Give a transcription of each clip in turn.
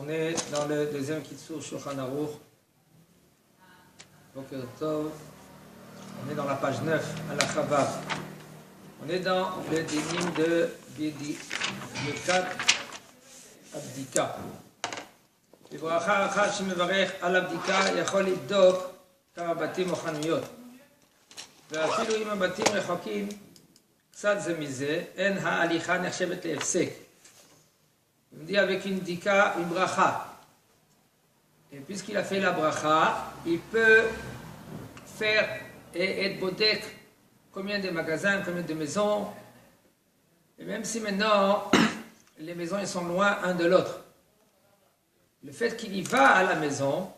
On est dans le deuxième Kitzur Shulchan Aruch. Boker Tov. On est dans la page 9, à la Chavav. On est dans le dinim de Birkat Abdika. בברכה אחת שמברך על הבדיקה יכול לבדוק כמה בתים או חנויות. ואפילו אם הבתים רחוקים קצת זה מזה, אין ההליכה נחשבת להפסק. On dit avec une bdika, une bracha. Et puisqu'il a fait la bracha, il peut faire et être bodek combien de magasins, combien de maisons. Et même si maintenant les maisons ils sont loin un de l'autre. Le fait qu'il y va à la maison,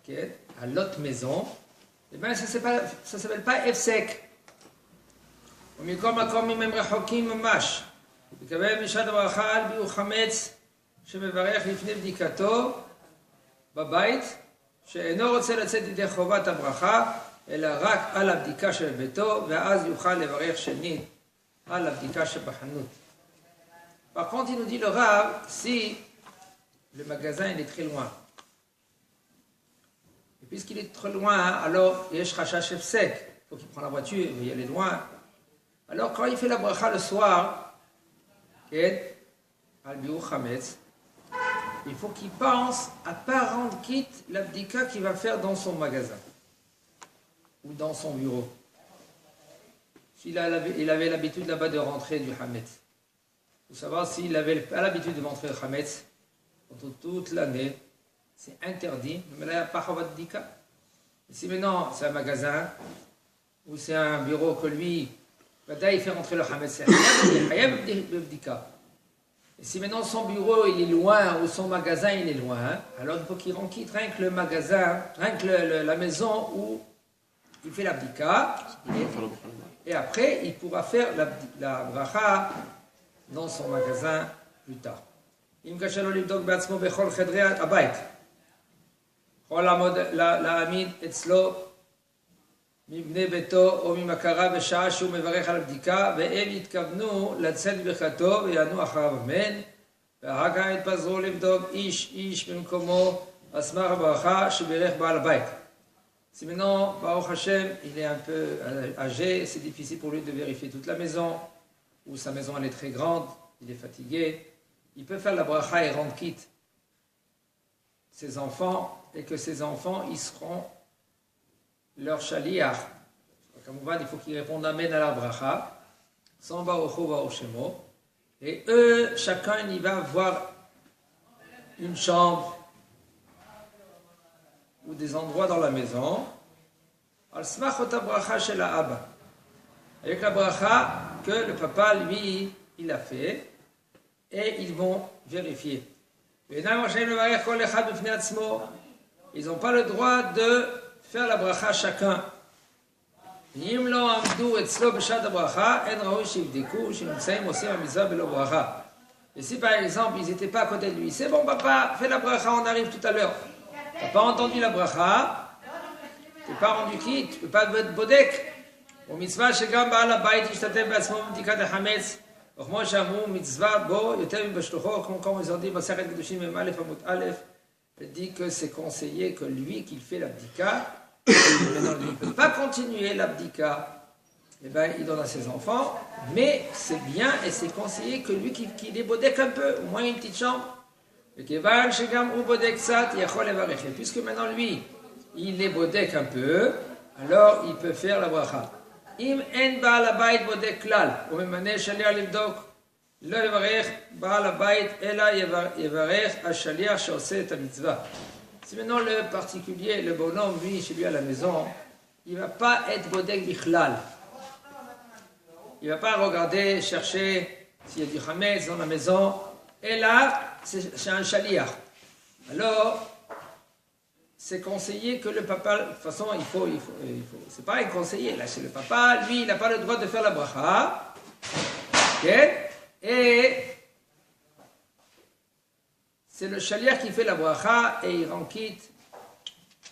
okay, à l'autre maison, eh bien, ça ne s'appelle pas Efsek. ומכל מקום אם הם רחוקים ממש, יקבל משעת הברכה על ביאור חמץ שמברך לפני בדיקתו בבית, שאינו רוצה לצאת ידי חובת הברכה, אלא רק על הבדיקה של ביתו, ואז יוכל לברך שנית על הבדיקה שבחנות. Par contre, il nous dit le Rav, si le magasin il est très loin, et puisqu'il est trop loin, alors il y a Shrachash Efsek, il faut qu'il prenne la voiture, il veut y aller loin. Alors quand il fait la bracha le soir, al biur chametz, il faut qu'il pense à ne pas rendre quitte l'abdika qu'il va faire dans son magasin ou dans son bureau. Il avait l'habitude là-bas de rentrer du chametz. Il faut savoir s'il avait pas l'habitude de rentrer le chametz pendant toute l'année, c'est interdit, mais là il n'y a pas d'abdika. Si maintenant c'est un magasin ou c'est un bureau que lui, il fait rentrer le chametz, c'est abdika. Et si maintenant son bureau il est loin ou son magasin il est loin, alors il faut qu'il rende quitte rien que le magasin, rien que la maison où il fait l'abdika. Et après il pourra faire la bracha dans son magasin plus tard. אם קשה לו לבדוק בעצמו בכל חדרי הבית, יכול להעמיד אצלו מבני ביתו או ממכרה בשעה שהוא מברך על הבדיקה, והם יתכוונו לצאת ברכתו ויענו אחריו אמן, ואחר כך יתפזרו לבדוק איש במקומו על סמך הברכה שברך בעל הבית. Si maintenant, Baruch Hashem, il est un peu âgé, c'est difficile pour lui de vérifier toute la maison, ou sa maison elle est très grande, il est fatigué, il peut faire la bracha et rendre quitte ses enfants, et que ses enfants, ils seront leur shaliach. Kamouvan, il faut qu'ils répondent amen à la bracha, sans Baruch Hu Baruch Shemo, et eux, chacun, il va avoir une chambre, ou des endroits dans la maison, al smach ota bracha shel ha'aba, avec la bracha que le papa, lui, il a fait, et ils vont vérifier. Ils n'ont pas le droit de faire la bracha chacun. Et si par exemple ils n'étaient pas à côté de lui, c'est bon papa, fais la bracha, on arrive tout à l'heure. Tu n'as pas entendu la bracha, tu n'es pas rendu quitte, tu ne peux pas être bodek. Au mitzvah shegam ba'al habayit yishtatev ba'atzmo b'bdikat hametz. וכמו שאמרו מצווה בו יותר מבשלוחו, comme ils ont dit Masechet Kedushin Mem Aleph Amud Aleph, il dit que c'est conseillé que lui qui fait l'abdika, maintenant il ne peut pas continuer l'abdika, et bien il donne à ses enfants, mais c'est bien et c'est conseillé que lui qui les bodek un peu, au moins une petite chambre, et kevan shegam u bodek tzat yachol levarech, puisque maintenant lui il les bodek un peu, alors il peut faire la bracha. אם אין בעל הבית בודק כלל, הוא ממנה שליח לבדוק, לא יברך בעל הבית, אלא יברך השליח שעושה את המצווה. Si maintenant le particulier, le bonhomme, lui, chez lui à la maison, il ne va pas être bodek bichlal. Il ne va pas regarder, chercher s'il y a du chametz dans la maison. Et là, c'est un shaliach. Alors, c'est conseillé que le papa, de toute façon, il faut c'est pas un conseiller, là, c'est le papa, lui, il n'a pas le droit de faire la bracha, okay? Et c'est le shaliach qui fait la bracha, et il rend quitte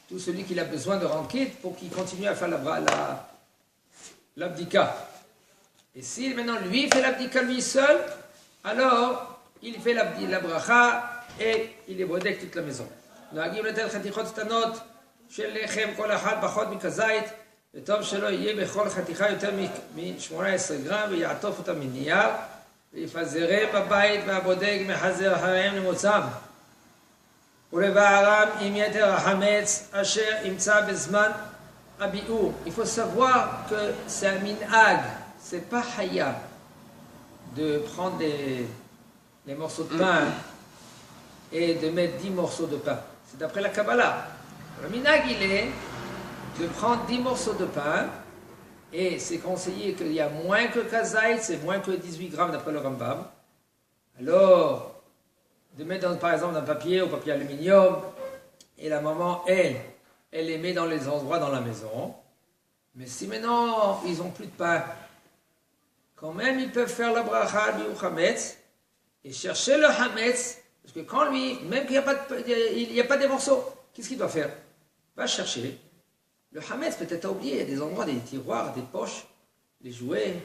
tout celui qui a besoin de rendre quitte pour qu'il continue à faire l'abdika. Et si maintenant lui fait l'abdika lui seul, alors il fait la bracha et il est bodek toute la maison. נוהגים לתת חתיכות קטנות של לחם כל אחד פחות מכזית, וטוב שלא יהיה בכל חתיכה יותר מ-18 גרם, ויעטוף אותם מנייר, ויפזרם בבית והבודק מחזר אחריהם למוצאם. ולבערם עם יתר החמץ אשר ימצא בזמן הביאור. Il faut savoir que c'est un minhag, c'est pas hayab de prendre les morceaux de pain et de mettre 10 morceaux de pain. C'est d'après la Kabbalah. Le minhag, il est de prendre 10 morceaux de pain, et c'est conseillé qu'il y a moins que kazait, c'est moins que 18 grammes d'après le Rambam. Alors, de mettre par exemple dans un papier, au papier aluminium, et la maman, elle les met dans les endroits dans la maison. Mais si maintenant, ils n'ont plus de pain, quand même, ils peuvent faire la bracha du hametz, et chercher le hametz. Parce que quand lui, même qu'il n'y a pas des morceaux, qu'est-ce qu'il doit faire? Va chercher. Le hametz, peut-être t'as oublié, il y a des endroits, des tiroirs, des poches, des jouets,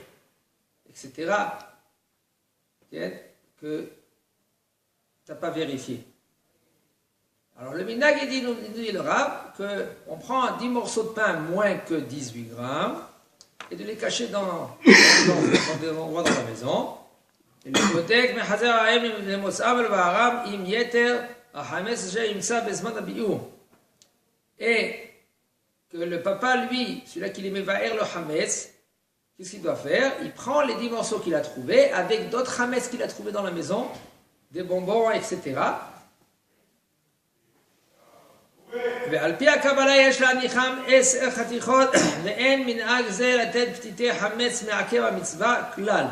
etc. Que tu n'as pas vérifié. Alors le minhag, il nous dit le Rav, qu'on prend 10 morceaux de pain moins que 18 grammes, et de les cacher dans des endroits dans la maison. Et le bodek מחזר האם למוצאם ולבערם עם יתר החמץ אשר ימצא בזמן הביאור. Et que le papa, lui, celui-là qui les met vaer le hametz, qu'est-ce qu'il doit faire? Il prend les 10 morceaux qu'il a trouvés avec d'autres hametz qu'il a trouvés dans la maison, des bonbons, etc. ועל פי הקבלה יש להניחם 10 חתיכות, ואין מנהג זה לתת פתיתי חמץ מעכב המצווה כלל.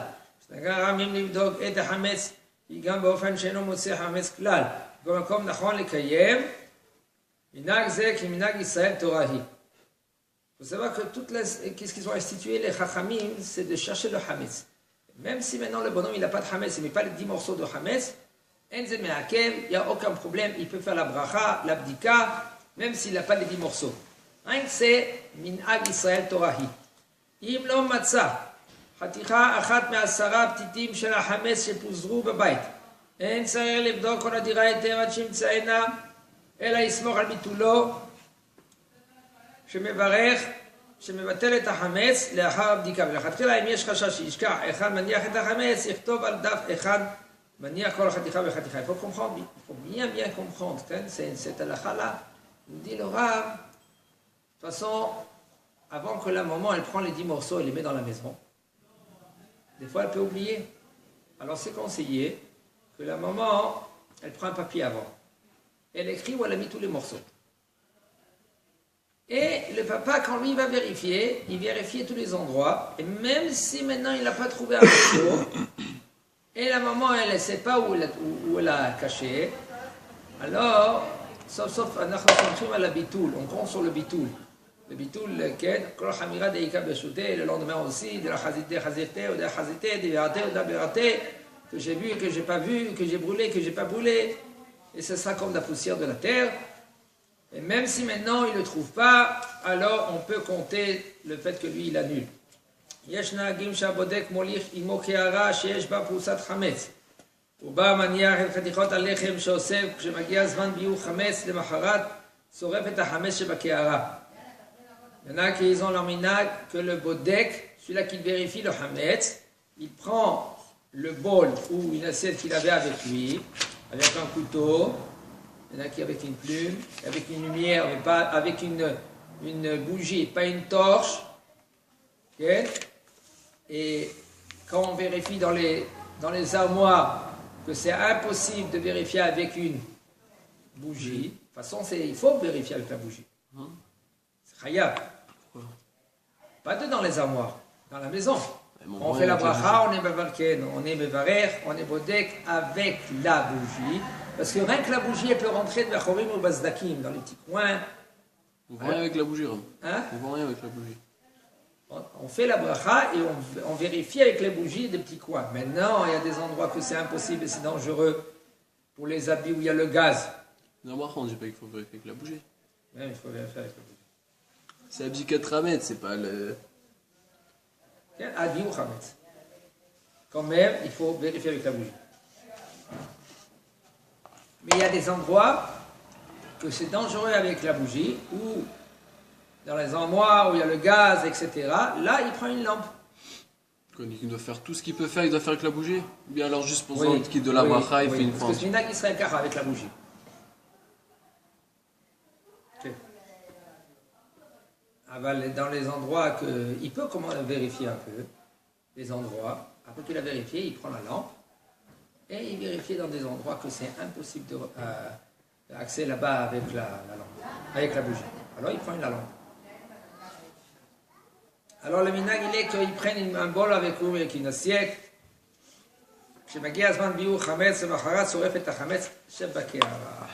הרמים לבדוק את החמץ, היא גם באופן שאינו מוצא חמץ כלל. במקום נכון לקיים, מנהג זה כמנהג ישראל תורה היא. Il faut savoir que qu'est-ce qu'ils ont institué les chachamim, c'est de chercher le hametz. Même si maintenant le bonhomme il n'a pas de hametz, il ne met pas les 10 morceaux de hametz, il n'y a aucun problème, il peut faire la bracha, l'abdika, même s'il n'a pas les 10 morceaux. Rien que c'est minhag Israël Torahi. Im lo matza, חתיכה אחת מ10 פתיתים של החמץ שפוזרו בבית. אין צריך לבדוק כל הדירה היטב עד שימצאנה, אלא יסמוך על ביטולו, שמבטל את החמץ לאחר הבדיקה. ולכתחילה, אם יש חשש שישכח אחד מניח את החמץ, יכתוב על דף אחד מניח כל חתיכה וחתיכה. Il faut comprendre, il faut bien comprendre, cette halakha-là. Il dit le Rav, de toute façon, avant que la maman elle prend les 10 morceaux et les met dans la maison, des fois elle peut oublier. Alors c'est conseillé que la maman, elle prend un papier avant. Elle écrit où elle a mis tous les morceaux. Et le papa, quand lui va vérifier, il vérifie tous les endroits. Et même si maintenant il n'a pas trouvé un morceau, et la maman elle ne sait pas où elle a caché, alors, sauf, on compte sur le bitoul. Le bitoul, כל חמירה דאיקה בשוטה, le lendemain aussi, de la chazité, ou de la chazité, de la ou de la bératé, que j'ai vu, que j'ai pas vu, que j'ai brûlé, que j'ai pas brûlé. Et ce sera comme la poussière de la terre. Et même si maintenant il ne le trouve pas, alors on peut compter le fait que lui il annule. יש נהגים שהבודק מוליך עמו קערה שיש בה פרוסת חמץ. הוא בא מניח את חתיכות הלחם שאוסף, כשמגיע זמן ביור חמץ למחרת, שורף את החמץ שבקערה. Il y en a qui ont leur minhag que le bodek, celui-là qui vérifie le hametz, il prend le bol ou une assiette qu'il avait avec lui, avec un couteau, il y en a qui avec une plume, avec une lumière, mais pas avec une bougie, pas une torche. Okay? Et quand on vérifie dans les armoires que c'est impossible de vérifier avec une bougie, de toute façon il faut vérifier avec la bougie. C'est khayab. Pas dans les armoires, dans la maison. On fait la bracha, on est mevarken, on est mevarech, on est bodek avec la bougie. Parce que rien que la bougie, elle peut rentrer de Bachorim ou Bazdakim, dans les petits coins. On voit rien avec la bougie, Ram. Hein? On voit rien avec la bougie. On fait la bracha et on vérifie avec les bougies des petits coins. Maintenant, il y a des endroits que c'est impossible et c'est dangereux pour les habits où il y a le gaz. Non, moi, on ne dit pas qu'il faut vérifier avec la bougie. Oui, il faut vérifier avec la bougie. C'est Abdikat Ramet, c'est pas le... Adi ou Hametz. Quand même, il faut vérifier avec la bougie. Mais il y a des endroits que c'est dangereux avec la bougie, ou dans les endroits où il y a le gaz, etc. Là, il prend une lampe. Il doit faire tout ce qu'il peut faire, il doit faire avec la bougie. Ou bien alors juste pour qu'il quitte de la bracha, il fait une parce fente. que c'est une Israël Kara avec la bougie. Okay. Dans les endroits que il peut vérifier un peu, les endroits, après qu'il a vérifié, il prend la lampe et il vérifie dans des endroits que c'est impossible d'accéder là-bas avec la lampe, avec la bougie. Alors il prend la lampe. Alors le minag il est qu'ils prennent un bol avec eux, avec une assiette. כשמגיע הזמן ביור חמץ, למחרת שורף את החמץ שבקערה.